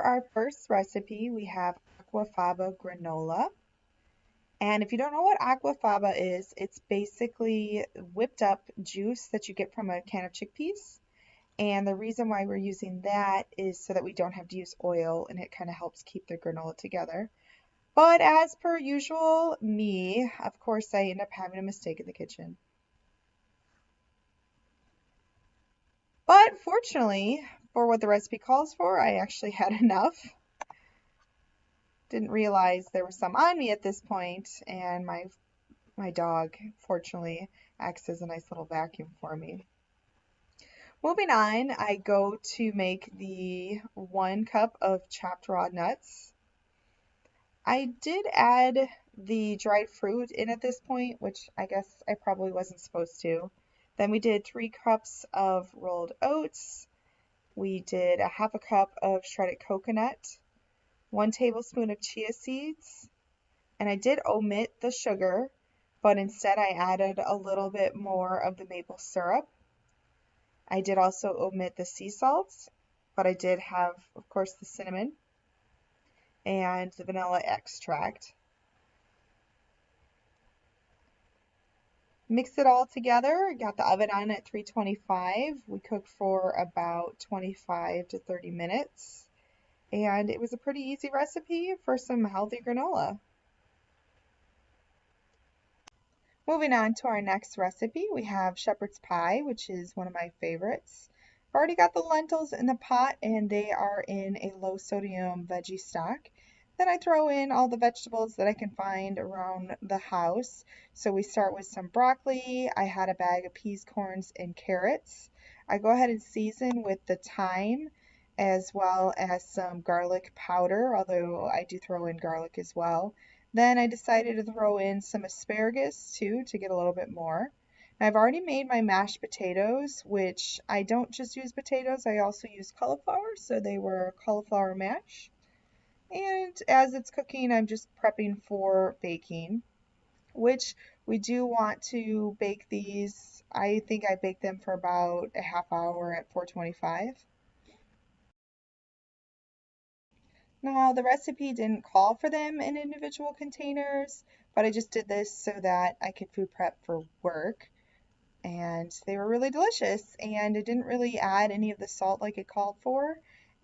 For our first recipe, we have aquafaba granola. And if you don't know what aquafaba is, it's basically whipped up juice that you get from a can of chickpeas. And the reason why we're using that is so that we don't have to use oil and it kind of helps keep the granola together. But as per usual, me, of course, I end up having a mistake in the kitchen. But fortunately, for what the recipe calls for, I actually had enough. Didn't realize there was some on me at this point, and my dog, fortunately, acts as a nice little vacuum for me. Moving on, I go to make the 1 cup of chopped raw nuts. I did add the dried fruit in at this point, which I guess I probably wasn't supposed to. Then we did 3 cups of rolled oats. We did a half a cup of shredded coconut, 1 tablespoon of chia seeds, and I did omit the sugar, but instead I added a little bit more of the maple syrup. I did also omit the sea salt, but I did have, of course, the cinnamon and the vanilla extract. Mix it all together, got the oven on at 325. We cooked for about 25 to 30 minutes, and it was a pretty easy recipe for some healthy granola. Moving on to our next recipe, we have shepherd's pie, which is one of my favorites. I've already got the lentils in the pot and they are in a low sodium veggie stock. Then I throw in all the vegetables that I can find around the house. So we start with some broccoli. I had a bag of peas, corns, and carrots. I go ahead and season with the thyme as well as some garlic powder, although I do throw in garlic as well. Then I decided to throw in some asparagus too to get a little bit more. I've already made my mashed potatoes, which I don't just use potatoes, I also use cauliflower, so they were cauliflower mash. And as it's cooking, I'm just prepping for baking, which we do want to bake these. I think I baked them for about a half hour at 425. Now, the recipe didn't call for them in individual containers, but I just did this so that I could food prep for work. And they were really delicious, and it didn't really add any of the salt like it called for.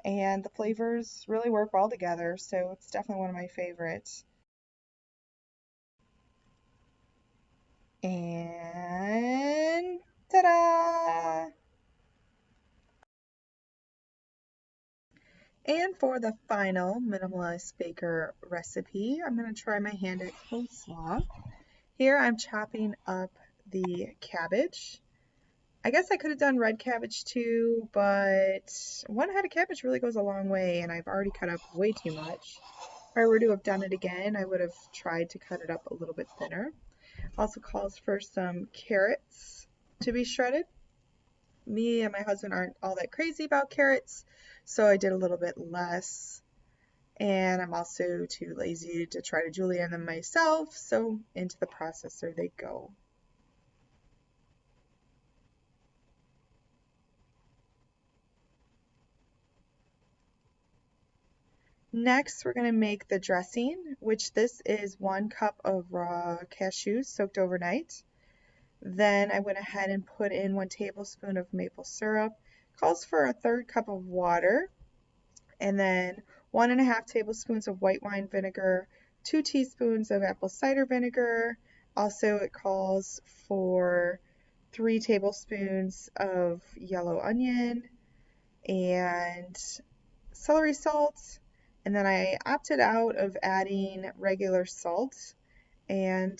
And the flavors really work well together, so it's definitely one of my favorites. And ta-da! And for the final minimalist baker recipe, I'm going to try my hand at coleslaw. Here I'm chopping up the cabbage. I guess I could have done red cabbage too, but 1 head of cabbage really goes a long way, and I've already cut up way too much. If I were to have done it again, I would have tried to cut it up a little bit thinner. Also calls for some carrots to be shredded. Me and my husband aren't all that crazy about carrots, so I did a little bit less. And I'm also too lazy to try to julienne them myself, so into the processor they go. Next, we're going to make the dressing, which this is 1 cup of raw cashews soaked overnight. Then I went ahead and put in 1 tablespoon of maple syrup. Calls for a 1/3 cup of water. And then 1.5 tablespoons of white wine vinegar, 2 teaspoons of apple cider vinegar. Also, it calls for 3 tablespoons of yellow onion and celery salt. And then I opted out of adding regular salt, and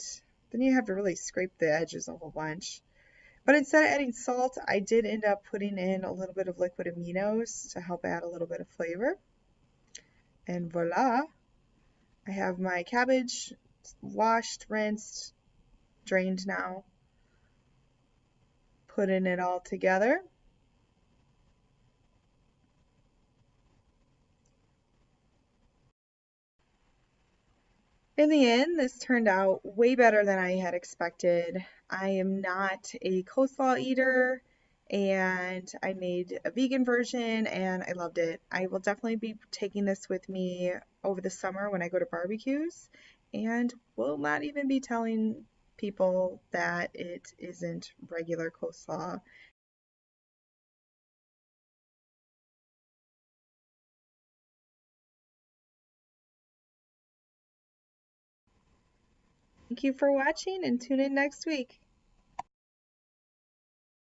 then you have to really scrape the edges a whole bunch. But instead of adding salt, I did end up putting in a little bit of liquid aminos to help add a little bit of flavor. And voila, I have my cabbage washed, rinsed, drained now. Putting it all together. In the end, this turned out way better than I had expected. I am not a coleslaw eater, and I made a vegan version and I loved it. I will definitely be taking this with me over the summer when I go to barbecues, and will not even be telling people that it isn't regular coleslaw. Thank you for watching and tune in next week.